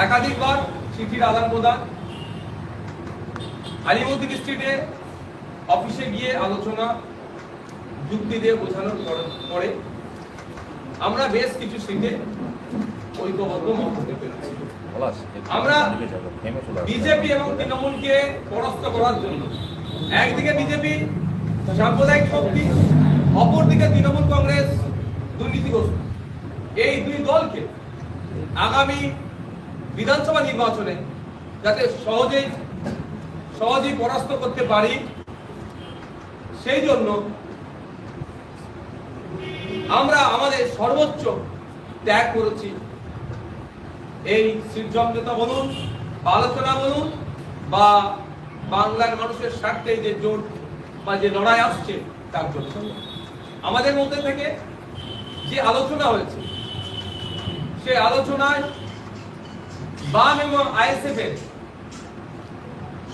একাধিকবার চিঠির আদান প্রদান, আলিমুদ্দিন স্ট্রিটে অফিসে গিয়ে আলোচনা, যুক্তি দিয়ে বোঝানোর পরে আমরা বেশ কিছু সিটে ঐক্যবদ্ধ মত হতে পেরেছি। আমরা বিজেপি এবং তৃণমূলকে পরাস্ত করার জন্য একদিকে বিজেপি সাম্প্রদায়িক শক্তি, অপরদিকে তৃণমূল কংগ্রেস দুর্নীতিগ্রস্ত, এই দুই দলকে আগামী বিধানসভা নির্বাচনে যাতে সহজেই পরাস্ত করতে পারি, সেই জন্য আমরা আমাদের সর্বোচ্চ ত্যাগ করেছি। এই সিট সমঝোতা বলুন বা আলোচনা বলুন বা বাংলার মানুষের স্বার্থে যে জোট বা যে লড়াই আসছে তার জন্য আমাদের মধ্যে থেকে যে আলোচনা হয়েছে, সে আলোচনায় বাম এবং আইএসএফ এর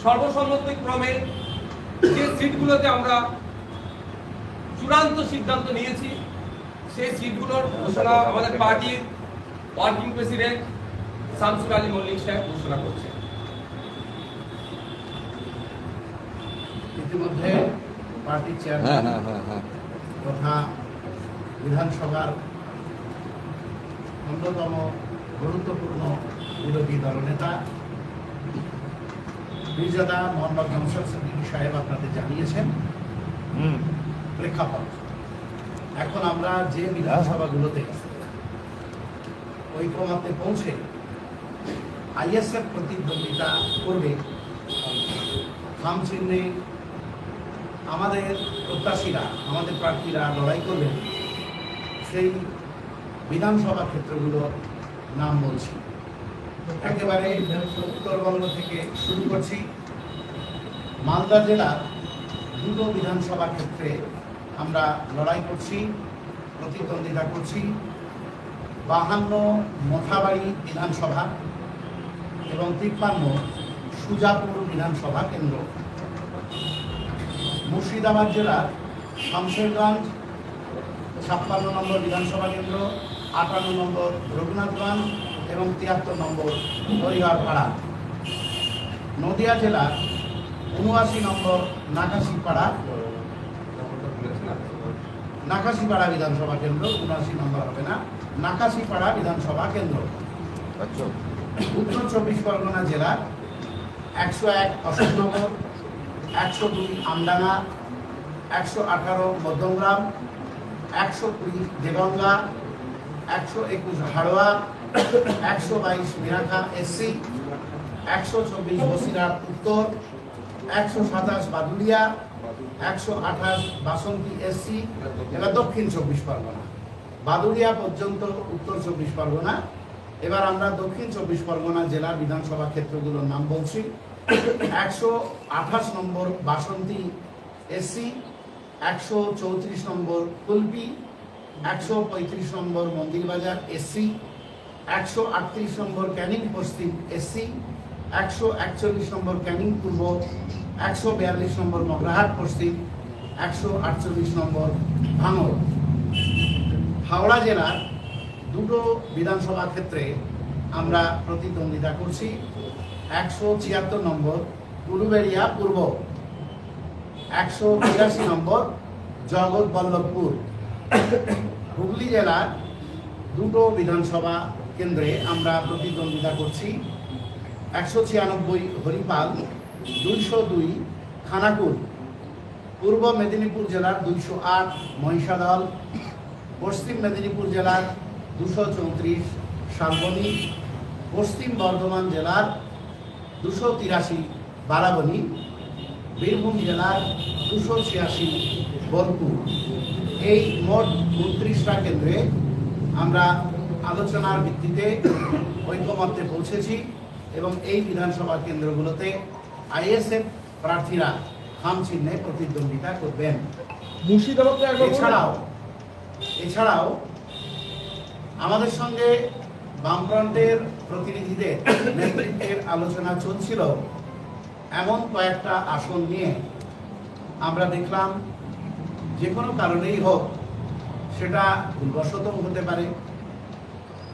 সর্বসম্মতিক্রমে যে সিটগুলোতে আমরা চূড়ান্ত সিদ্ধান্ত নিয়েছি, সেই সিটগুলোর ঘোষণা আমাদের পার্টির ওয়ার্কিং প্রেসিডেন্ট শামসুল আলী মল্লিক সাহেব ঘোষণা করছেন। ইতিমধ্যে পার্টির চেয়ারম্যান তথা বিধানসভার অন্যতম গুরুত্বপূর্ণ বিরোধী দলনেতা মির্জাদা মোহাম্মদ নওশাদ সিদ্দিকী সাহেব আপনাদের জানিয়েছেন প্রেক্ষাপট। এখন আমরা যে বিধানসভাগুলোতে ঐক্যমত্যে পৌঁছে আইএসএফ প্রতিদ্বন্দ্বিতা করবে, খাম চিহ্নে আমাদের প্রত্যাশীরা, আমাদের প্রার্থীরা লড়াই করবেন, সেই বিধানসভা ক্ষেত্রগুলোর নাম বলছি। একেবারে উত্তরবঙ্গ থেকে শুরু করছি। মালদা জেলার দুটো বিধানসভা ক্ষেত্রে আমরা লড়াই করছি, প্রতিদ্বন্দ্বিতা করছি। 52 মোথাবাড়ি বিধানসভা এবং 53 সুজাপুর বিধানসভা কেন্দ্র। মুর্শিদাবাদ জেলার শামশেরগঞ্জ 56 নম্বর বিধানসভা কেন্দ্র, 58 নম্বর রঘুনাথগঞ্জ এবং 73 নম্বর হরিহরপাড়া। নদিয়া জেলার 79 নম্বর নাকাশিপাড়া বিধানসভা কেন্দ্র, 79 নম্বর হবে না, নাকাশিপাড়া বিধানসভা কেন্দ্র। উত্তর 24 পরগনা জেলার 101 অশোকনগর, 102 আমডাঙ্গা, 118 মধ্যমগ্রাম, 120 দেগঙ্গা, 121 হাড়োয়া, 122 মিরাখা এসসি, 124 বসিরহাট উত্তর, 127 বাদুড়িয়া, 128 বাসন্তী এসসি। এটা দক্ষিণ 24 পরগনা, বাদুড়িয়া পর্যন্ত উত্তর 24 পরগনা। এবার আমরা দক্ষিণ 24 পরগনা জেলার বিধানসভা ক্ষেত্রগুলোর নাম বলছি। 128 নম্বর বাসন্তী এসসি, 134 নম্বর কুলপি, 135 নম্বর মন্দিরবাজার এসসি, 138 নম্বর ক্যানিং পশ্চিম এসসি, 141 নম্বর ক্যানিং পূর্ব, 142 নম্বর মগরাহাট পশ্চিম, 148 নম্বর ভাঙড়। হাওড়া জেলার দুটো বিধানসভা ক্ষেত্রে আমরা প্রতিদ্বন্দ্বিতা করছি। 176 নম্বর উলুবেড়িয়া পূর্ব, 182 নম্বর জগৎবল্লভপুর। হুগলি জেলার দুটো বিধানসভা কেন্দ্রে আমরা প্রতিদ্বন্দ্বিতা করছি। 196 হরিপাল, 202 খানাকুল। পূর্ব মেদিনীপুর জেলার 208 মহিষাদল, পশ্চিম মেদিনীপুর জেলার 234 শালবনী, পশ্চিম বর্ধমান জেলার 283 বারাবণী, বীরভূম জেলার 286 বোলপুর। এই মোট 29টা কেন্দ্রে আমরা আলোচনার ভিত্তিতে ঐক্যমত্যে পৌঁছেছি এবং এই বিধানসভা কেন্দ্রগুলোতে আইএসএফ প্রার্থীরা খাম চিহ্নে প্রতিদ্বন্দ্বিতা করবেন। এছাড়াও আমাদের সঙ্গে বামফ্রন্টের প্রতিনিধিদের নেতৃত্বের আলোচনা চলছিল এমন কয়েকটা আসন নিয়ে। আমরা দেখলাম যে কোনো কারণেই হোক, সেটা ভুলবশত হতে পারে,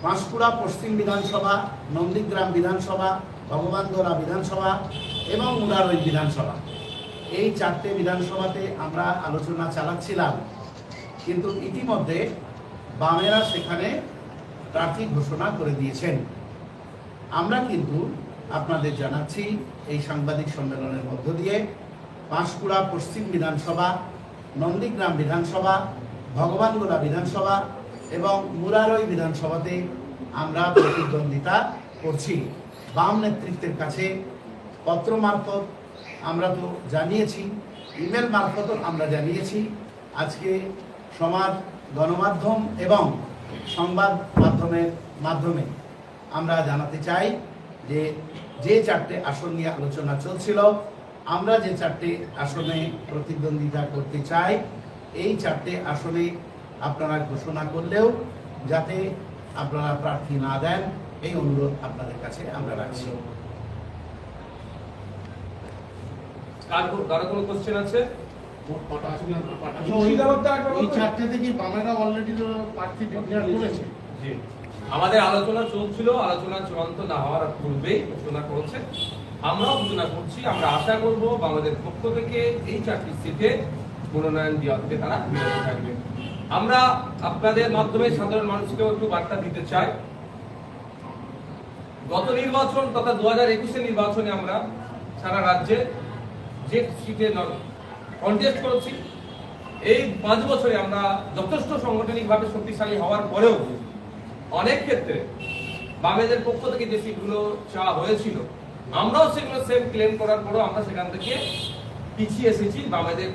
পাঁশকুড়া পশ্চিম বিধানসভা, নন্দীগ্রাম বিধানসভা, ভগবানগোলা বিধানসভা এবং মুরারই বিধানসভা, এই 4টে বিধানসভাতে আমরা আলোচনা চালাচ্ছিলাম। কিন্তু ইতিমধ্যে বামেরা সেখানে প্রার্থী ঘোষণা করে দিয়েছেন। আমরা কিন্তু আপনাদের জানাচ্ছি এই সাংবাদিক সম্মেলনের মধ্য দিয়ে, পাঁশকুড়া পশ্চিম বিধানসভা, নন্দীগ্রাম বিধানসভা, ভগবানগোলা বিধানসভা এবং মুরারই বিধানসভাতে আমরা প্রতিদ্বন্দ্বিতা করছি। বাম নেতৃত্বের কাছে পত্র মারফত আমরা তো জানিয়েছি, ইমেল মারফতও আমরা জানিয়েছি। আজকে সমাজ, গণমাধ্যম এবং সংবাদ মাধ্যমে আমরা জানাতে চাই যে 4টে আসন নিয়ে আলোচনা চলছিল, আমরা যে 4টে আসনে প্রতিদ্বন্দ্বিতা করতে চাই, এই 4টে আসনে আপনারা ঘোষণা করলেও যাতে আপনারা প্রার্থী না দেন, এই অনুরোধ আপনাদের কাছে আমরা রাখছি। কারো কোনো কোশ্চেন আছে? এই 4টে থেকে বামেরা অলরেডি তো প্রার্থী ডিক্লেয়ার করেছে। জি, আমাদের আলোচনা চলছিল, আলোচনা চূড়ান্ত না হওয়ার পূর্বেই ঘোষণা করেছে। আমরাও ঘোষণা করছি, আমরা আশা করব আমাদের পক্ষ থেকে এই 4টি সিটে মনোনয়ন দেওয়া থেকে তারা বিরত থাকবে। আমরা আপনাদের মাধ্যমে সাধারণ মানুষকেও একটু বার্তা দিতে চাই। গত নির্বাচন তথা 2021-এর নির্বাচনে আমরা সারা রাজ্যে যে সিটে কন্টেস্ট করেছি, এই 5 বছরে আমরা যথেষ্ট সাংগঠনিকভাবে শক্তিশালী হওয়ার পরেও অনেক ক্ষেত্রে বামেদের পক্ষ থেকে যে সিটগুলো চাওয়া হয়েছিল, আমরাও সেগুলো সেম ক্লেম করার পরেও আমরা সেখান থেকে পিছিয়ে এসেছি। বামেদের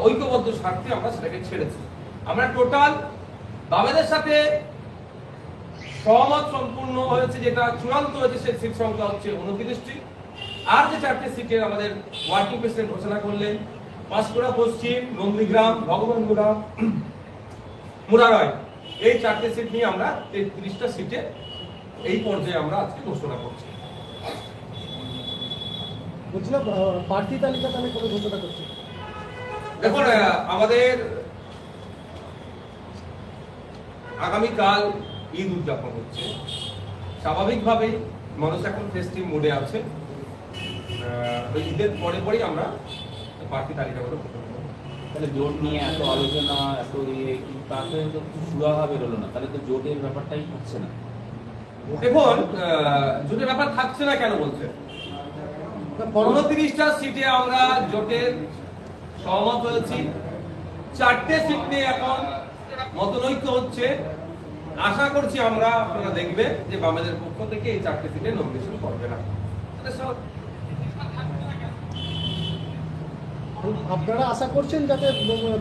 ঐক্যবদ্ধ স্বার্থে আমরা সেটাকে ছেড়েছি। আমরা টোটাল বামেদের সাথে সহমত সম্পূর্ণ হয়েছে, যেটা চূড়ান্ত হয়েছে সেই সিট সংখ্যা হচ্ছে 29টি। আর যে 4টে সিটের আমাদের ওয়ার্কিং প্রেসিডেন্ট ঘোষণা করলেন, পাঁশকুড়া পশ্চিম, নন্দীগ্রাম, ভগবানগোলা, মুরারই, এই 4টে সিট নিয়ে আমরা 33টা সিটে এই পর্যায়ে আমরা আজকে ঘোষণা করছি। বলছিলাম প্রার্থী তালিকা তাহলে কবে ঘোষণা করছে? দেখুন, আমাদের আগামীকাল ঈদ উদযাপন হচ্ছে। স্বাভাবিকভাবেই মানুষ এখন ফেস্টিভ মুডে আছে। ওই ঈদের পরেই আমরা প্রার্থী তালিকাগুলো ঘোষণা করব। তাহলে জোট নিয়ে এত আলোচনা, এত তাতে তো সুরাহা বেরোলো না, তাহলে তো জোটের ব্যাপারটাই হচ্ছে না। দেখুন, জোটের ব্যাপার থাকছে না কেন বলছে? 29টা সিটে আমরা জোটের সহমত হয়েছি। 4টে সিট নিয়ে এখন মতনৈক্য হচ্ছে। আশা করছি আমরা, আপনারা দেখবেন যে বামেদের পক্ষ থেকে এই 4টে সিটে নমিনেশন করবে না। আপনারা আশা করছেন যাতে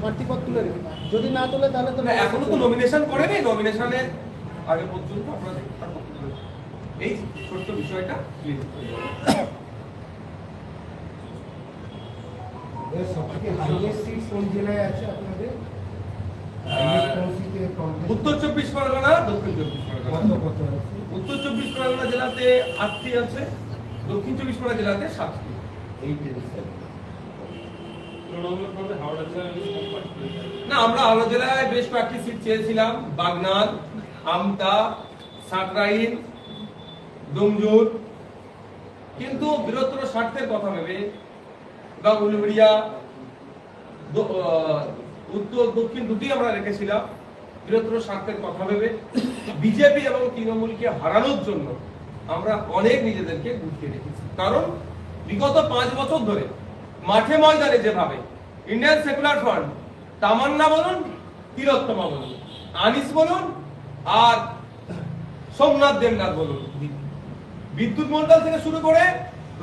প্রার্থীপদ তুলে নেবে, যদি না তোলে তাহলে তো এখনো তো নমিনেশন করেনি। নমিনেশনের আগে পর্যন্ত আপনারা দেখতে পারবেন। এই ছোট্ট বিষয়টা ক্লিয়ার। উত্তর 24 পরগনা, দক্ষিণ 24 পরগনা। উত্তর 24 পরগনা জেলাতে 8টি আছে, দক্ষিণ 24 পরগনা জেলাতে 7টি। না, আমরা হাওড়া জেলায় বেশ কয়েকটি সিট চেয়েছিলাম, বাগনান, আমতা, সাঁকরাইল, ডুমজুর, কিন্তু বৃহত্তর স্বার্থের কথা ভেবে বা উলুবেড়িয়া, উত্তর দক্ষিণ দুটি আমরা রেখেছিলাম। বৃহত্তর স্বার্থের কথা ভেবে বিজেপি এবং তৃণমূলকে হারানোর জন্য আমরা অনেক নিজেদেরকে গুটিয়ে রেখেছি। কারণ বিগত 5 বছর ধরে মাঠে ময়দানে যেভাবে ইন্ডিয়ান সেকুলার ফ্রন্ট, তামান্না বলুন, তিলোত্তমা বলুন, আনিস বলুন, আর সোমনাথ দেবনাথ বলুন, বিদ্যুৎ মন্ডল থেকে শুরু করে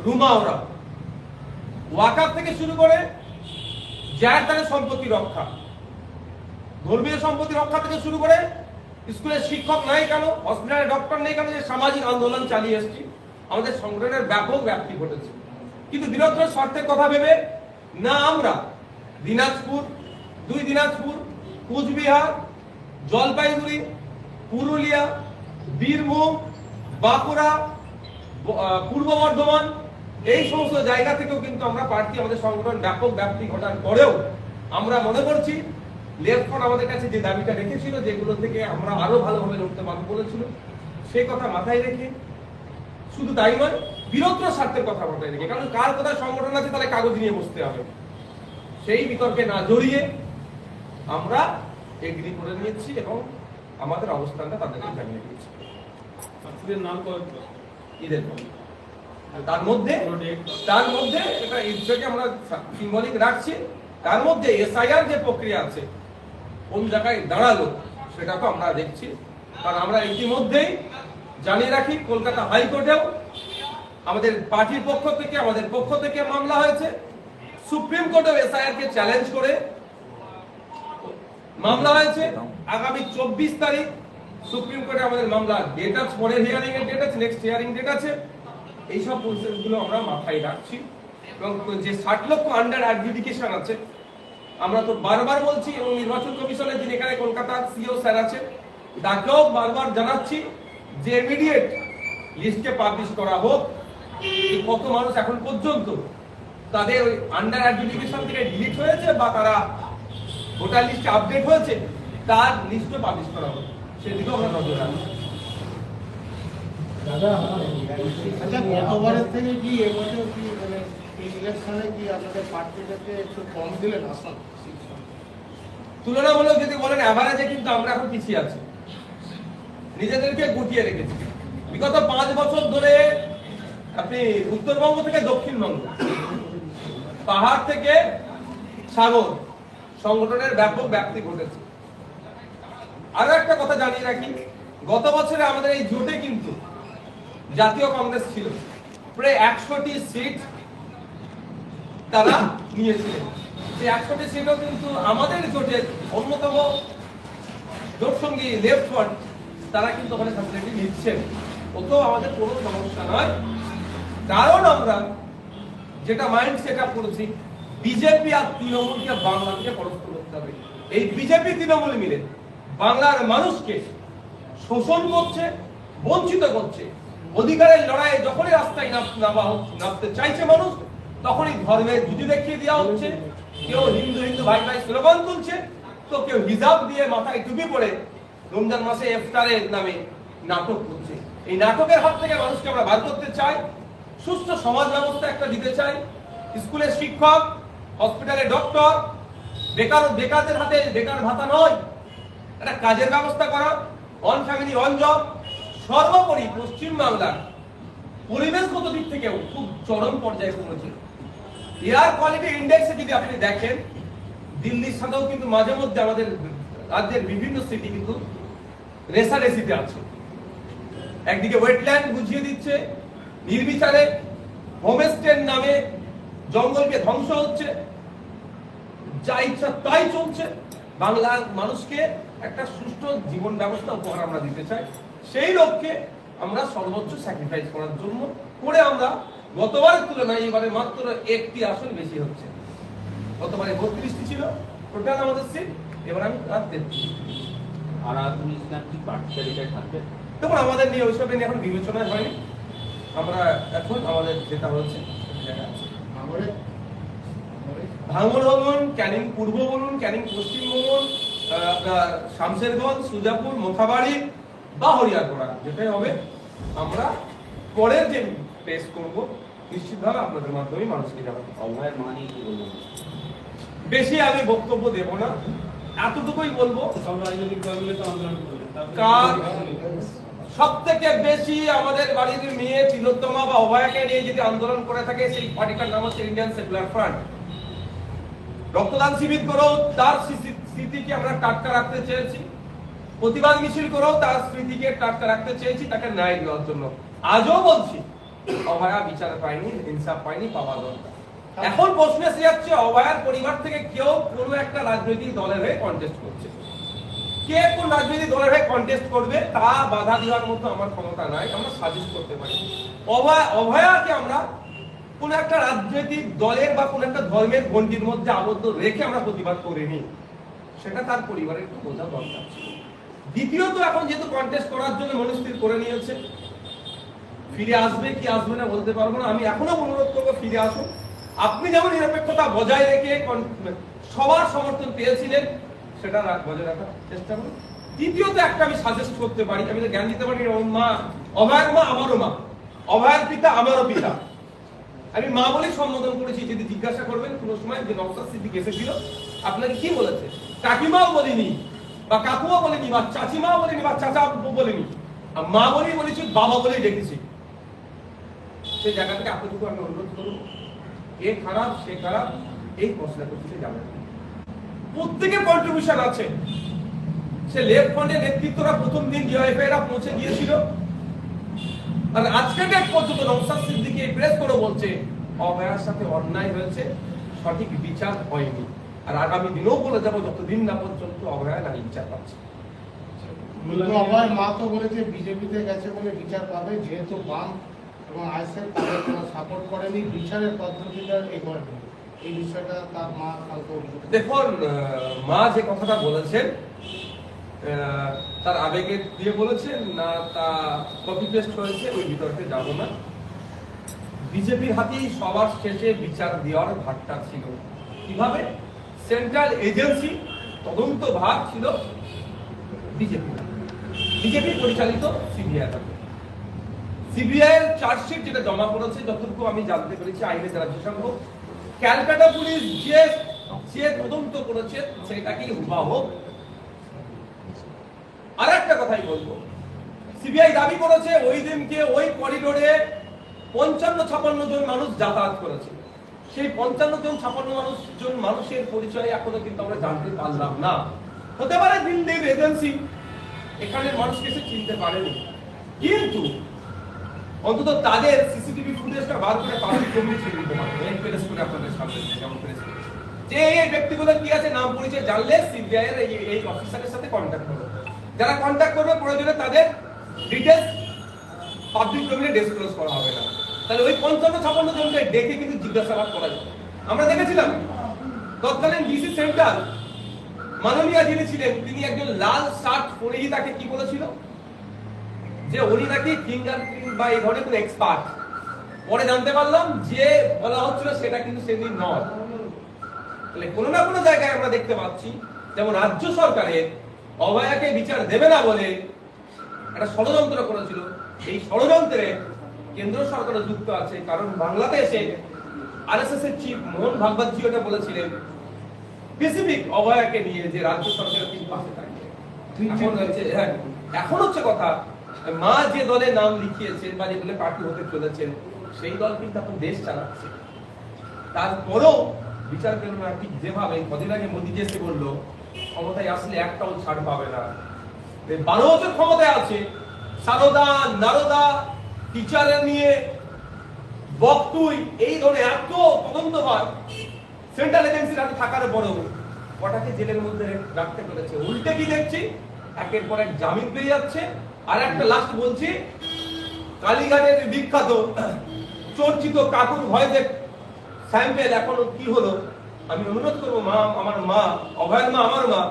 রুমা ওরা, ওয়াকাফ থেকে শুরু করে জায়গার সম্পত্তি রক্ষা, ধর্মীয় সম্পত্তি রক্ষা থেকে শুরু করে স্কুলের শিক্ষক নাই কেন, হসপিটালে ডক্টর নেই কেন, যে সামাজিক আন্দোলন চালিয়ে এসেছি। আমাদের সংগঠনের ব্যাপক ব্যাপ্তি ঘটেছে। কিন্তু বৃহত্তর স্বার্থের কথা ভেবে না আমরা দিনাজপুর, 2 দিনাজপুর, কুচবিহার, জলপাইগুড়ি, পুরুলিয়া, বীরভূম, বাঁকুড়া, পূর্ব বর্ধমান, এই সমস্ত জায়গা থেকেও কিন্তু আমরা প্রার্থী, আমাদের সংগঠন ব্যাপক ব্যাপ্তি ঘটার পরেও আমরা মনে করছি লেফট ফ্রন্ট আমাদের কাছে যে দাবিটা রেখেছিল, যেগুলো থেকে আমরা আরো ভালোভাবে লড়তে পারবো বলেছিল, সেই কথা মাথায় রেখে, শুধু তাই নয়, বৃহত্তর স্বার্থের কথা মাথায় রেখে, কারণ কার কোথায় সংগঠন আছে তাহলে কাগজ নিয়ে বসতে হবে, সেই বিতর্কে না জড়িয়ে আমরা এগ্রি করে নিয়েছি এবং আমাদের অবস্থানটা তাদেরকে জানিয়ে দিয়েছি। ঈদের পর। তার মধ্যে এটা ঈদটাকে আমরা সিম্বলিক রাখছি। তার মধ্যে এসআইআর যে প্রক্রিয়া আছে কোন জায়গায় দাঁড়ালো সেটা তো আমরা দেখছি, কারণ আমরা ইতিমধ্যেই জানিয়ে রাখি কলকাতা হাইকোর্টেও আমাদের পার্টির পক্ষ থেকে, আমাদের পক্ষ থেকে মামলা হয়েছে। সুপ্রিম কোর্টেও এসআইআর কে চ্যালেঞ্জ করে মামলা হয়েছে। আগামী 24 তারিখ সুপ্রিম কোর্টে আমাদের মামলা ডেট আছে, পরের হিয়ারিং এর ডেট আছে, নেক্সট হিয়ারিং ডেট আছে। এইসব প্রসেসগুলো আমরা মাথায় রাখছি এবং যে 60 লক্ষ আন্ডার অ্যাডজুডিকেশন আছে, আমরা তো বারবার বলছি এবং নির্বাচন কমিশনের যিনি এখানে কলকাতার সিও স্যার আছে তাকেও বারবার জানাচ্ছি যে ইমিডিয়েট লিস্টকে পাবলিশ করা হোক। কত মানুষ এখন পর্যন্ত তাদের ওই আন্ডার অ্যাডজুডিকেশন থেকে ডিলিট হয়েছে বা তারা ভোটার লিস্টে আপডেট হয়েছে তার লিস্টও পাবলিশ করা হোক, সেদিকেও আমরা নজর রাখছি। দাদা, আচ্ছা, গতবারের থেকে কি এবছর কি মানে এই ইলেকশনে কি আপনাদের পার্টিটাকে একটু কম দিলেন আসন? তুলনামূলক যদি বলেন অ্যাভারেজে কিন্তু আমরা এখন পিছিয়ে আছি, নিজেদেরকে গুটিয়ে রেখেছি। বিগত 5 বছর ধরে আপনি উত্তরবঙ্গ থেকে দক্ষিণবঙ্গ, পাহাড় থেকে সাগর, সংগঠনের ব্যাপক ব্যাপ্তি ঘটেছে। আরো একটা কথা জানিয়ে রাখি, গত বছরে আমাদের এই জোটে কিন্তু জাতীয় কংগ্রেস ছিল, প্রায় 100টি সিট তারা নিয়েছিলেন। সেই 100টি সিটও কিন্তু আমাদের জোটের অন্যতম জোট সঙ্গী লেফট ফ্রন্ট তারা কিন্তু ওখানে ফ্যাসিলিটি নিচ্ছেন, ওতেও আমাদের কোনো সমস্যা নয়। কারণ আমরা যেটা মাইন্ড সেট আপ করেছি, বিজেপি আর তৃণমূলকে বাংলা থেকে পরাস্ত করতে হবে। এই বিজেপি তৃণমূল মিলে বাংলার মানুষকে শোষণ করছে, বঞ্চিত করছে। অধিকারের লড়াইয়ে যখনই রাস্তায় নামতে চাইছে মানুষ, তখনই ধর্মের জুতি দেখিয়ে দেওয়া হচ্ছে। কেউ হিন্দু হিন্দু ভাই ভাই স্লোগান তুলছে, তো কেউ হিজাব দিয়ে মাথায় টুপি পরে রমজান মাসে ইফতারের নামে নাটক করছে। এই নাটকের হাত থেকে মানুষকে আমরা বার করতে চাই, সুস্থ সমাজ ব্যবস্থা একটা দিতে চাই। স্কুলের শিক্ষক, হসপিটালে ডক্টর, বেকারদের হাতে বেকার ভাতা নয়, একটা কাজের ব্যবস্থা করা, অন ফ্যামিলি অন জব। সর্বোপরি পশ্চিম বাংলার পরিবেশগত দিক থেকেও খুব চরম পর্যায়ে পৌঁছেছে। এয়ার কোয়ালিটি ইন্ডেক্সে যদি আপনি দেখেন, দিল্লির সাথেও কিন্তু মাঝে মধ্যে আমাদের রাজ্যের বিভিন্ন সিটি কিন্তু রেসারেসিতে আছে। একদিকে ওয়েটল্যান্ড বুঝিয়ে দিচ্ছে নির্বিচারে, হোমস্টের নামে জঙ্গলকে ধ্বংস হচ্ছে, যা ইচ্ছা তাই চলছে। বাংলার মানুষকে একটা সুষ্ঠু জীবন ব্যবস্থা উপহার আমরা দিতে চাই, সেই লক্ষ্যে আমরা সর্বোচ্চ স্যাক্রিফাইস করার জন্য করে আমরা গতবারের তুলনায় এবারে মাত্র 1টি আসন বেশি হচ্ছে। গতবারে 32টি ছিল টোটাল আমাদের সিট, এবার আমি 33। আর আপনি কি প্রার্থী তালিকায় থাকবে? দেখুন, আমাদের নিয়ে ওইসব নিয়ে এখন বিবেচনা হয়নি। আমরা এখন আমাদের যেটা হচ্ছে ভাঙড় বলুন, ক্যানিং পূর্ব বলুন, ক্যানিং পশ্চিম বলুন, আপনার শামশেরগঞ্জ, সুজাপুর, মোথাবাড়ি বা হরিয়ারপাড়া, যেটাই হবে আমরা পরের যে প্রেস করবো নিশ্চিতভাবে আপনাদের মাধ্যমে মানুষকে জানাবো। অভয়ের মানে কি বলবেন? বেশি আমি বক্তব্য দেব না, এতটুকুই বলবো। সব রাজনৈতিক দলগুলো তো আন্দোলন করবে, সব থেকে বেশি আমাদের বাড়ির মেয়ে তিলোত্তমা বা অভয়াকে নিয়ে যদি আন্দোলন করে থাকে, সেই পার্টিটার নাম হচ্ছে ইন্ডিয়ান সেকুলার ফ্রন্ট। রক্তদান শিবির করেও তার স্মৃতিকে আমরা টাটকা রাখতে চেয়েছি, প্রতিবাদ মিছিল করেও তার স্মৃতিকে টাটকা রাখতে চেয়েছি, তাকে ন্যায় দেওয়ার জন্য। আজও বলছি, অভয়া বিচার পায়নি, ইনসাফ পায়নি, পাওয়া দরকার। এখন প্রশ্ন এসে যাচ্ছে, অভয়ার পরিবার থেকে কেউ কোনো একটা রাজনৈতিক দলের হয়ে কন্টেস্ট করছে। কে কোন রাজনৈতিক দলের হয়ে কন্টেস্ট করবে তা বাধা দেওয়ার মতো আমার ক্ষমতা নাই, আমরা সাজেস্ট করতে পারি। অভয়াকে আমরা কোন একটা রাজনৈতিক দলের বা কোন একটা ধর্মের গণ্ডির মধ্যে আবদ্ধ রেখে আমরা প্রতিবাদ করিনি, সেটা তার পরিবারের একটু বোঝা দরকার ছিল। দ্বিতীয়ত, এখন যেহেতু কন্টেস্ট করার জন্য মনস্থির করে নিয়েছে, ফিরে আসবে কি আসবে না বলতে পারবো না। আমি এখনো অনুরোধ করবো, ফিরে আসুন। আপনি যেমন নিরপেক্ষতা বজায় রেখে সবার সমর্থন পেয়েছিলেন, সেটা বজায় রাখার চেষ্টা করুন। তৃতীয়ত একটা আমি সাজেস্ট করতে পারি, আমি তো জ্ঞান দিতে পারি, ওর মা অভয়ের মা আমারও মা, অভয়ের পিতা আমারও পিতা, আমি মা বলেই সম্বোধন করেছি। যদি জিজ্ঞাসা করবেন কোনো সময় যে নওশাদ সিদ্দিক এসেছিল আপনাকে কি বলেছে, কাকিমাও বলিনি বা কাকুও বলিনি বা চাচিমাও বলিনি বা চাচা বলিনি, মা বলেই বলেছি, বাবা বলেই ডেকেছি। সেই জায়গা থেকে আপনাদেরকে আমি অনুরোধ করব, এ খারাপ সে খারাপ এই প্রশ্ন করতে যাবেন, প্রত্যেকের কন্ট্রিবিউশন আছে। সে লেফট ফ্রন্টের নেতৃত্বরা প্রথম দিন ডিওএফআই এরা পৌঁছে গিয়েছিল, আর আজকে ডেট পর্যন্ত নওশাদ সিদ্দিকী প্রেস করে বলছে অভয়ার সাথে অন্যায় হয়েছে, সঠিক বিচার হয়নি, আর আগামী দিনেও বলে যাবো যতদিন না পর্যন্ত অভয়া না বিচার পাচ্ছে। কিন্তু অভয়ের মা তো বলেছে বিজেপিতে গেছে বলে বিচার পাবে, যেহেতু বাম এবং আইএসএফ তাদের কোনো সাপোর্ট করেনি, বিচারের পদ্ধতিটা এগোয়নি। এই বিষয়টা তার মা কালকে অভিযোগ করেছে। দেখুন, মা যে কথাটা বলেছেন তার আবেগে দিয়ে বলেছেন না তা কপি পেস্ট হয়েছে, ওই বিতর্কে যাব না। বিজেপির হাতেই সবার শেষে বিচার দেওয়ার ভাগটা ছিল। কিভাবে? সেন্ট্রাল এজেন্সি তদন্ত ভাগ ছিল বিজেপি পরিচালিত সিবিআই হাতে। সিবিআই এর চার্জশিট যেটা জমা করেছে, যতটুকু আমি জানতে পেরেছি আইনে যারা বিশেষজ্ঞ, ক্যালকাটা পুলিশ যে তদন্ত করেছে সেটাকেই হুবাহুব। আর একটা কথাই বলবো, সিবিআই দাবি করেছে ওই দিনকে ওই করিডোরে 55-56 জন মানুষ যাতায়াত করেছে। সেই 55-56 জন মানুষের পরিচয় এখনো কিন্তু আমরা জানতে পারলাম না। হতে পারে দিল্লির এজেন্সি এখানের মানুষকে সে চিনতে পারেনি, কিন্তু অন্তত তাদের সিসিটিভি ফুটেজটা বার করে পাবলিক ডোমেইনে ছেড়ে দিতে পারে। এই প্রেস করে আপনাদের সামনে যেমন প্রেস করেছে যে এই ব্যক্তিগুলো কি আছে নাম পরিচয় জানলে সিবিআই এর এই অফিসারের সাথে কন্ট্যাক্ট করবে, যারা কন্ট্যাক্ট করবে প্রয়োজনে তাদের ডিটেইলস পাবলিক ডোমেইনে ডিসক্লোজ করা হবে না। তাহলে ওই 55-56 জনকে ডেকে কিন্তু জিজ্ঞাসাবাদ করা যাবে। আমরা দেখেছিলাম তৎকালীন ডিসি সেন্টার মাননীয় যিনি ছিলেন তিনি একজন লাল শার্ট পরেই তাকে কি বলেছিল যে উনি নাকি ফিঙ্গারপ্রিন্ট বা এই ধরনের কোনো এক্সপার্ট। পরে জানতে পারলাম যে বলা হচ্ছিল সেটা কিন্তু সেদিন নয়। তাহলে কোনো না কোনো জায়গায় আমরা দেখতে পাচ্ছি যেমন রাজ্য সরকারের অভয়াকে বিচার দেবে না বলে একটা ষড়যন্ত্র করেছিল। এই ষড়যন্ত্রে কেন্দ্র সরকারও যুক্ত আছে, কারণ বাংলাদেশে আরএসএস এর চিফ মোহন ভাগবতজি ওটা বলেছিলেন স্পেসিফিক অভয়াকে নিয়ে যে রাজ্য সরকারের ঠিক পাশে থাকবে। এখন হচ্ছে কথা, মা যে দলে নাম লিখিয়েছেন বা যে দলে প্রার্থী হতে চলেছেন সেই দল কিন্তু এখন দেশ চালাচ্ছে। তারপরেও বিচার পেল না। ঠিক যেভাবে কদিন আগে মোদীজি এসে বললো ক্ষমতায় আসলে একটাও ছাড় পাবে না, 12 বছর ক্ষমতায় আছে, সারদা নারদা টিচারের নিয়ে বক্তুই এই ধরনের এত তদন্ত হয় সেন্ট্রাল এজেন্সির হাতে থাকার পরেও কটাকে জেলের মধ্যে রাখতে পেরেছে। উল্টে কি দেখছি একের পর এক জামিন পেয়ে যাচ্ছে। আর একটা লাস্ট বলছি, কালীঘাটের বিখ্যাত চর্চিত কাকুর ভয়েসের স্যাম্পেল এখনো কি হলো, আমি অনুরোধ করবো মা, আমার মা, অভয়ের মা, আমার মা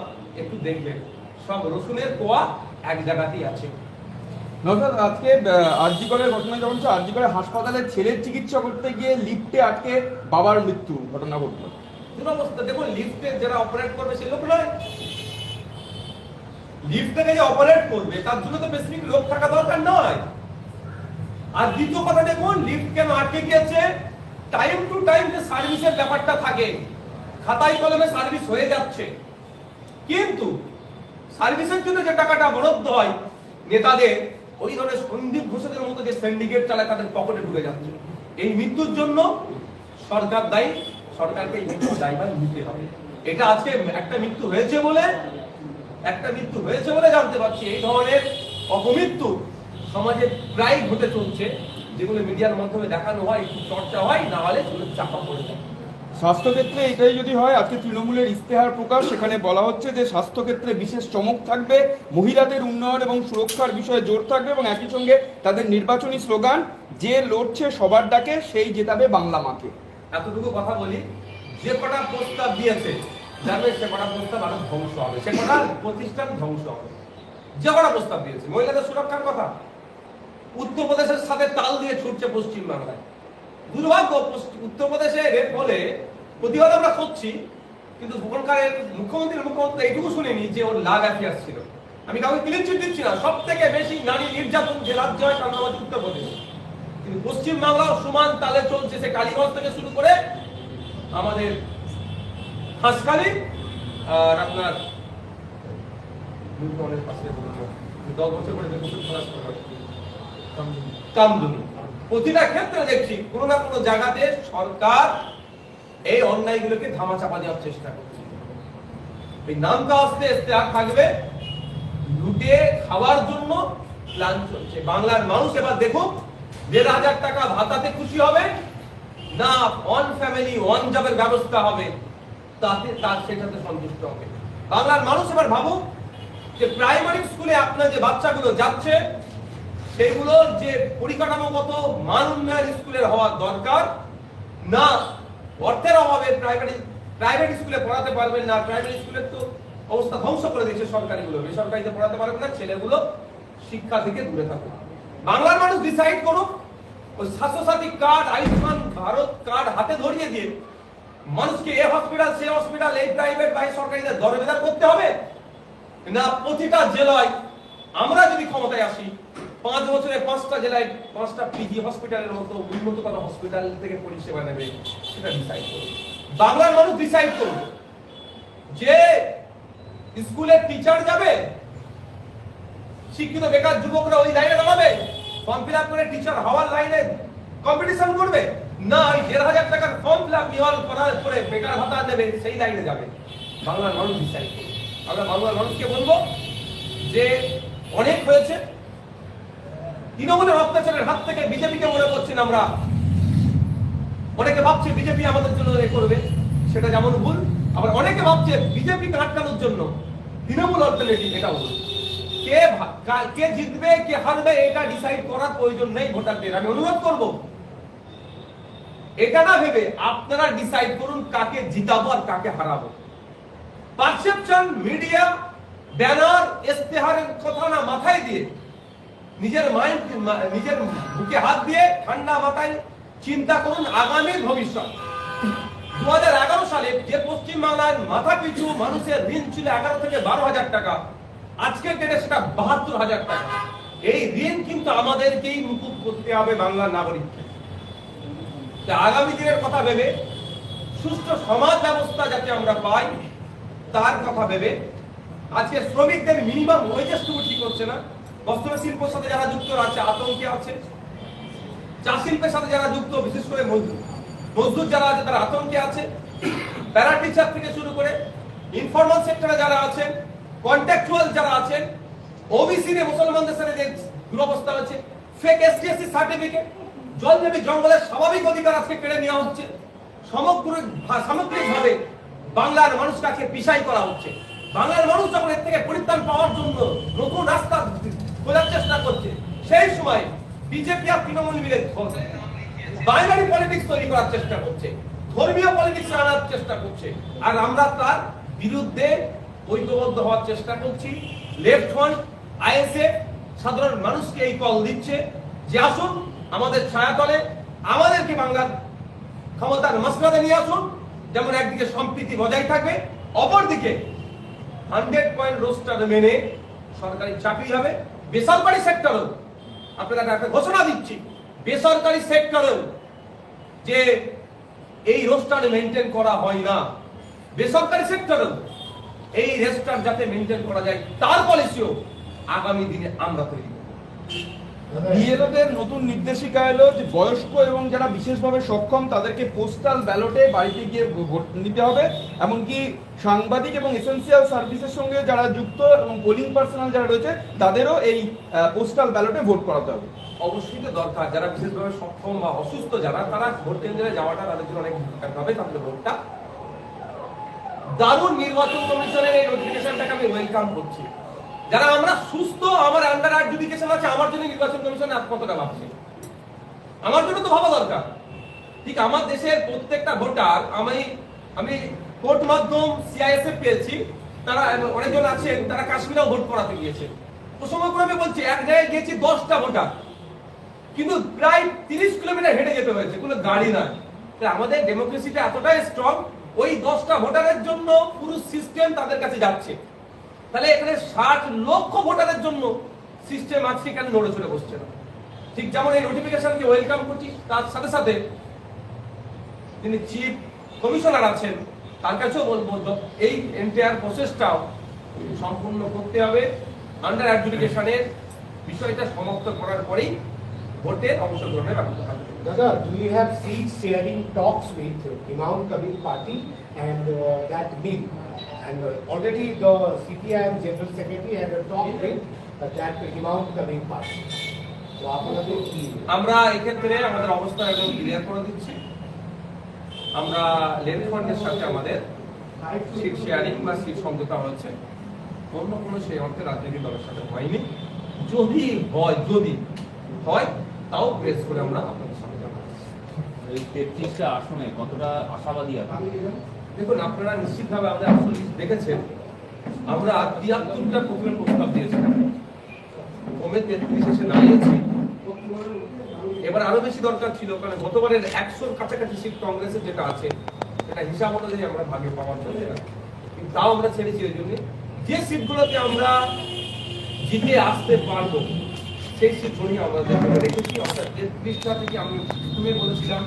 একটু দেখবেন, সব রসুনের কোয়া এক জায়গাতেই আছে। নওশাদ, আজকে আরজিকরের ঘটনা যখন আরজিকরের হাসপাতালে ছেলের চিকিৎসা করতে গিয়ে লিফটে আটকে বাবার মৃত্যু ঘটনা ঘটলো। দুরবস্থা। দেখুন, লিফটে যারা অপারেট করবে সে লোক নয়, লিফটে যে অপারেট করবে তার জন্য তো স্পেসিফিক লোক থাকা দরকার নয়। আর দ্বিতীয় কথা দেখুন, লিফট কেন আটকে গিয়েছে, টাইম টু টাইম যে সার্ভিসের ব্যাপারটা থাকে, খাতায় কলমে সার্ভিস হয়ে যাচ্ছে, কিন্তু সার্ভিসের জন্য যে টাকাটা বরাদ্দ হয় নেতাদের, ওই ধরনের সন্দীপ ঘোষের মতো যে সিন্ডিকেট চালায় তাদের পকেটে ঢুকে যাচ্ছে। এই মৃত্যুর জন্য সরকার দায়ী, সরকারকে এই মৃত্যুর দায়ভার নিতে হবে। এটা আজকে একটা মৃত্যু হয়েছে বলে জানতে পারছি। এই ধরনের অপমৃত্যু সমাজে প্রায় ঘটে চলছে, যেগুলো মিডিয়ার মাধ্যমে দেখানো হয়, একটু চর্চা হয়, না হলে চাপা পড়ে যায়। স্বাস্থ্যক্ষেত্রে এটাই যদি হয়, আজকে তৃণমূলের ইস্তেহার প্রকাশ, সেখানে বলা হচ্ছে যে স্বাস্থ্যক্ষেত্রে বিশেষ চমক থাকবে, মহিলাদের উন্নয়ন এবং সুরক্ষার বিষয়ে জোর থাকবে, এবং একই সঙ্গে তাদের নির্বাচনী স্লোগান যে লড়ছে সবার ডাকে সেই জেতাবে বাংলা মাকে। এতটুকু কথা বলি, যে কটা প্রস্তাব দিয়েছে জানবে সে কটা প্রস্তাব আরো ধ্বংস হবে, সে কটা প্রতিষ্ঠান ধ্বংস হবে। যে কটা প্রস্তাব দিয়েছে, মহিলাদের সুরক্ষার কথা উত্তরপ্রদেশের সাথে তাল দিয়ে ছুটছে পশ্চিম বাংলায়। দুর্ভাগ্য, উত্তরপ্রদেশে রেপ হলে প্রতিবাদ আমরা করছি, কিন্তু ওখানকার মুখ্যমন্ত্রী এইটুকু শুনিনি যে ওর লাভ অ্যাফেয়ার্স ছিল। আমি কাউকে ক্লিন চিট দিচ্ছি না, সব থেকে বেশি নারী নির্যাতন যে রাজ্য হয় তার নাম হচ্ছে উত্তরপ্রদেশ। কিন্তু পশ্চিম বাংলাও সমান তালে চলছে, সে কালীগঞ্জ থেকে শুরু করে আমাদের হাঁসখালি আর আপনার 10 বছর করে কামদুনি, প্রতিটা ক্ষেত্রে দেখছি কোনো না কোনো জায়গাতে সরকার এই অন্যায়গুলোকে ধামাচাপা দেওয়ার চেষ্টা করছে। এই নামটা আস্তে আস্তে আর থাকবে লুটে খাওয়ার জন্য প্ল্যান চলছে। বাংলার মানুষ এবার দেখুক 1,500 টাকা ভাতাতে খুশি হবে না ওয়ান ফ্যামিলি ওয়ান জবের ব্যবস্থা হবে তাতে তার সেটাতে সন্তুষ্ট হবে। বাংলার মানুষ এবার ভাবুক যে প্রাইমারি স্কুলে আপনার যে বাচ্চাগুলো যাচ্ছে সেগুলো যে পরিকাঠামোগত মান উন্নয়ন স্কুলের হওয়ার দরকার না, অর্থের অভাবে প্রাইভেট স্কুলে পড়াতে পারবেন না। প্রাইমারি স্কুলের তো অবস্থা ধ্বংস করে দিয়েছে সরকারিগুলো, বেসরকারিতে পড়াতে পারবেন না, ছেলেগুলো শিক্ষা থেকে দূরে থাকুক। বাংলার মানুষ ডিসাইড করুক, ওই স্বাস্থ্যসাথী কার্ড, আয়ুষ্মান ভারত কার্ড হাতে ধরিয়ে দিয়ে মানুষকে এ হসপিটাল সে হসপিটাল, এই প্রাইভেট বা সরকারিতে দরবেদার করতে হবে না। প্রতিটা জেলায় আমরা যদি ক্ষমতায় আসি 5 বছরে 5টা জেলায় 5টা পিজি হসপিটালের মতো উন্নততর হসপিটাল থেকে পরিষেবা নেবে, সেটা ডিসাইড করুন। বাংলার মানুষ ডিসাইড করুন যে স্কুলের টিচার যাবে, শিক্ষিত বেকার যুবকরা ওই লাইনে দাঁড়াবে, ফর্ম ফিল আপ করে টিচার হওয়ার লাইনে কম্পিটিশন করবে না, ওই 1,500 টাকার ফর্ম ফিল আপ করার পরে বেকার ভাতা নেবে সেই লাইনে যাবে। বাংলার মানুষ ডিসাইড করবে। আমরা বাংলার মানুষকে বলবো যে অনেক হয়েছে, তৃণমূলের অত্যাচারের হাত থেকে বিজেপিকে মনে করছেন আমরা, অনেকে ভাবছে বিজেপি আমাদের জন্য করবে, সেটা যেমন ভুল। আবার অনেকে ভাবছে বিজেপিকে আটকানোর জন্য তৃণমূল অল্টারনেটিভ, এটা ভুল। কে জিতবে কে হারবে এটা ডিসাইড করার প্রয়োজন নেই ভোটারদের। আমি অনুরোধ করব এটা না ভেবে আপনারা ডিসাইড করুন কাকে জিতাবো আর কাকে হারাবো। পারসেপশন, মিডিয়া, ব্যানার, ইশতেহারের কথা না মাথায় দিয়ে নিজের মাইন্ড, নিজের বুকে হাত দিয়ে ঠান্ডা মাথায় চিন্তা করুন আগামীর ভবিষ্যৎ। 2011 সালে যে পশ্চিম বাংলার মাথা পিছু মানুষের ঋণ ছিল 11 থেকে 12,000 টাকা, আজকের ডেটে সেটা 72,000 টাকা। এই ঋণ কিন্তু আমাদেরকেই মুকুব করতে হবে বাংলার নাগরিককে। আগামী দিনের কথা ভেবে সুষ্ঠু সমাজ ব্যবস্থা যাতে আমরা পাই তার কথা ভেবে আজকে শ্রমিকদের মিনিমাম ওয়েজেসটুকু ঠিক হচ্ছে না। বস্ত্র শিল্পের সাথে যারা যুক্ত আছে আতঙ্কে আছে, চা শিল্পের সাথে যারা যুক্ত বিশেষ করে মজদুর যারা আছে তারা আতঙ্কে আছে, প্যারা টিচার থেকে শুরু করে ইনফরমাল সেক্টরে যারা আছেন, কন্ট্রাকচুয়াল যারা আছেন, ওবিসি রে মুসলমানদের সাথে যে দুরবস্থা হচ্ছে, ফেক এসটিএসসি সার্টিফিকেট, জল জমি জঙ্গলের স্বাভাবিক অধিকার আজকে কেড়ে নেওয়া হচ্ছে। সামগ্রিকভাবে বাংলার মানুষটাকে পিছাই করা হচ্ছে। বাংলার মানুষ যখন এর থেকে পরিত্রাণ পাওয়ার জন্য নতুন রাস্তা খোঁজার চেষ্টা করছে, সেই সময় বিজেপি আর তৃণমূল মিলে বাইনারি পলিটিক্স তৈরি করার চেষ্টা করছে, ধর্মীয় পলিটিক্স আনার চেষ্টা করছে। আর আমরা তার বিরুদ্ধে ঐক্যবদ্ধ হওয়ার চেষ্টা করছি। লেফট ফ্রন্ট, আইএসএফ সাধারণ মানুষকে এই কল দিচ্ছে যে আসুন আমাদের ছায়াতলে, আমাদেরকে বাংলার ক্ষমতার মসনদে নিয়ে আসুন। যেমন একদিকে সম্প্রীতি বজায় থাকবে, অপরদিকে 100 রোস্টার মেনে সরকারি চাকরি হবে। বেসরকারি সেক্টরও আপনারা একটা ঘোষণা দিচ্ছি, বেসরকারি সেক্টরেও যে এই রোস্টার মেনটেন করা হয় না, বেসরকারি সেক্টরেও এই রোস্টার যাতে মেনটেন করা যায় তার পলিসিও আগামী দিনে আমরা তৈরি করব। বিএলওদের নতুন নির্দেশিকা এলো যে বয়স্ক এবং যারা বিশেষভাবে সক্ষম তাদেরকে পোস্টাল ব্যালটে বাড়িতে গিয়ে ভোট নিতে হবে। এমনকি সাংবাদিক এবং এসেন্সিয়াল সার্ভিসের সঙ্গে যারা যুক্ত এবং পোলিং পার্সোনাল যারা রয়েছে তাদেরও এই পোস্টাল ব্যালটে ভোট করাতে হবে। অবশ্যই তো দরকার, যারা বিশেষভাবে সক্ষম বা অসুস্থ যারা, তারা ভোট কেন্দ্রে যাওয়াটা তাদের জন্য অনেক দরকার হবে। তাদের ভোটটা দারুণ নির্বাচন কমিশনের এই নোটিফিকেশনটাকে আমি ওয়েলকাম করছি। যারা আমরা সুস্থ, আমার আন্ডার অ্যাডজুডিকেশন আছে, আমার জন্য নির্বাচন কমিশন কতটা ভাবছে, আমার জন্য তো ভাবা দরকার। ঠিক আমার দেশের প্রত্যেকটা ভোটার, আমি ভোট মাধ্যম সিআইএসএফ পেয়েছি, তারা অনেকজন আছেন তারা কাশ্মীরেও ভোট করাতে গিয়েছে। প্রসঙ্গক্রমে বলছি এক জায়গায় গিয়েছি 10টা ভোটার, কিন্তু প্রায় 30 কিলোমিটার হেঁটে যেতে হয়েছে, কোনো গাড়ি নয়। আমাদের ডেমোক্রেসিটা এতটাই স্ট্রং, ওই 10টা ভোটারের জন্য পুরো সিস্টেম তাদের কাছে যাচ্ছে। তাহলে এখানে 60 লক্ষ ভোটারের জন্য সিস্টেম আজকে কেন নড়ে চড়ে বসছে না? ঠিক যেমন এই নোটিফিকেশনকে ওয়েলকাম করছি, তার সাথে সাথে যিনি চিফ কমিশনার আছেন তার কাছেও বলবো এই এন্টায়ার প্রসেসটাও সম্পূর্ণ করতে হবে। আন্ডার অ্যাডজুডিকেশনের বিষয়টা সমাপ্ত করার পরেই ভোটে অংশগ্রহণের ব্যবস্থা হবে। Dada, do you have seat sharing talks with Imam Kabir Party and that bill? And already the CPIM General Secretary had a talk with that Imam Kabir Party. So, আপনাদের কি? আমরা এক্ষেত্রে আমাদের অবস্থা একদম ক্লিয়ার করে দিচ্ছি। আমরা লেভি ফান্ডের সাথে আমাদের সিট শেয়ারিং বা সিট সমঝোতা হয়েছে, অন্য কোনো সেই অর্থে রাজনৈতিক দলের সাথে হয়নি। যদি হয় তাও প্রেস করে আমরা আপনাদের সামনে জানাবো। এই 33টা আসনে কতটা আশাবাদী আপনি? দেখুন, আপনারা নিশ্চিতভাবে আমাদের আসল লিস্ট দেখেছেন। আমরা 73টা প্রথমে প্রস্তাব দিয়েছিলাম, কমে 33 এসে দাঁড়িয়েছি। এবার আরো বেশি দরকার ছিল, কারণ গতবারের 100-র কাছাকাছি সিট কংগ্রেসের যেটা আছে সেটা হিসাব অনুযায়ী আমরা ভাগে পাওয়ার জন্য, কিন্তু তাও আমরা ছেড়েছি ওই জন্য যে সিটগুলোতে আমরা জিতে আসতে পারবো সেই সিটগুলি আমরা রেখেছি। অর্থাৎ 33টা থেকে আমি প্রথমে বলেছিলাম,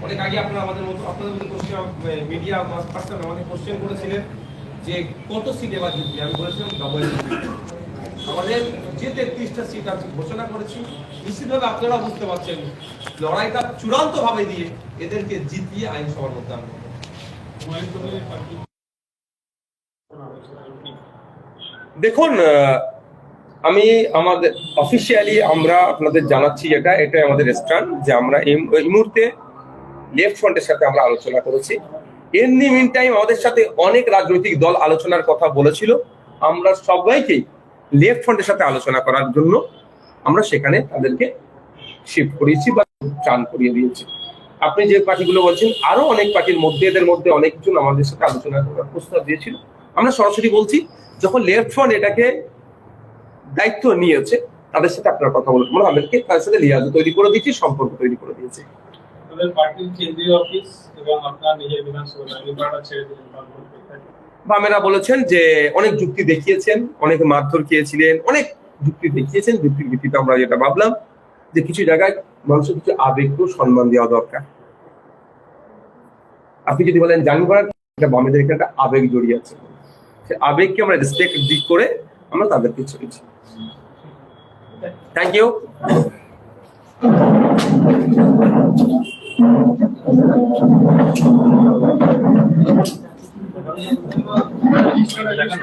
অনেক আগে আপনারা আমাদের মতো আপনাদের মধ্যে কোশ্চেন মিডিয়া পার্সন আমাকে কোশ্চেন করেছিলেন যে কত সিট এবার জিতবে, আমি বলেছিলাম ডবল। আমাদের যে 33টা সিট আমি ঘোষণা করেছি, নিশ্চিতভাবে আপনারা বুঝতে পারছেন লড়াইটা চূড়ান্ত ভাবে দিয়ে এদেরকে জিতিয়ে আইনসভার মধ্যে আনবো। দেখুন, আমি আমাদের অফিসিয়ালি আমরা আপনাদের জানাচ্ছি এটা আমাদের স্ট্যান্ড যে আমরা এই মুহূর্তে লেফট ফ্রন্টের সাথে আমরা আলোচনা করেছি। ইন দি মিন টাইম আমাদের সাথে অনেক রাজনৈতিক দল আলোচনার কথা বলেছিল, আমরা সবাইকেই লেফট ফ্রন্টের সাথে আলোচনা করার জন্য আমরা সেখানে তাদেরকে শিফট করিয়েছি বা চান করিয়ে দিয়েছি। আপনি যে পার্টিগুলো বলছেন, আরো অনেক পার্টির মধ্যে এদের মধ্যে অনেকজন আমাদের সাথে আলোচনা করার প্রস্তাব দিয়েছিল। আমরা সরাসরি বলছি, যখন লেফট ফ্রন্ট এটাকে দায়িত্ব নিয়েছে তাদের সাথে আপনার কথা বলতে মানে আমাদেরকে তাদের সাথে লিয়াজ তৈরি করে দিয়েছি, সম্পর্ক তৈরি করে দিয়েছি। পার্টির কেন্দ্রীয় অফিস এবং আপনার নিজের বিধানসভা ছেড়ে দিলেন। বামেরা বলেছেন যে অনেক যুক্তি দেখিয়েছেন, অনেক মারধর খেয়েছিলেন, অনেক যুক্তি দেখিয়েছেন। যুক্তির ভিত্তিতে আমরা যেটা ভাবলাম যে কিছু জায়গায় মানুষের কিছু আবেগকেও সম্মান দেওয়া দরকার। আপনি যদি বলেন জানবার এটা বামেদের এখানে একটা আবেগ জড়িয়ে আছে, সে আবেগকে আমরা রেসপেক্ট দিক করে আমরা তাদেরকে চলেছি। Thank you. দেখা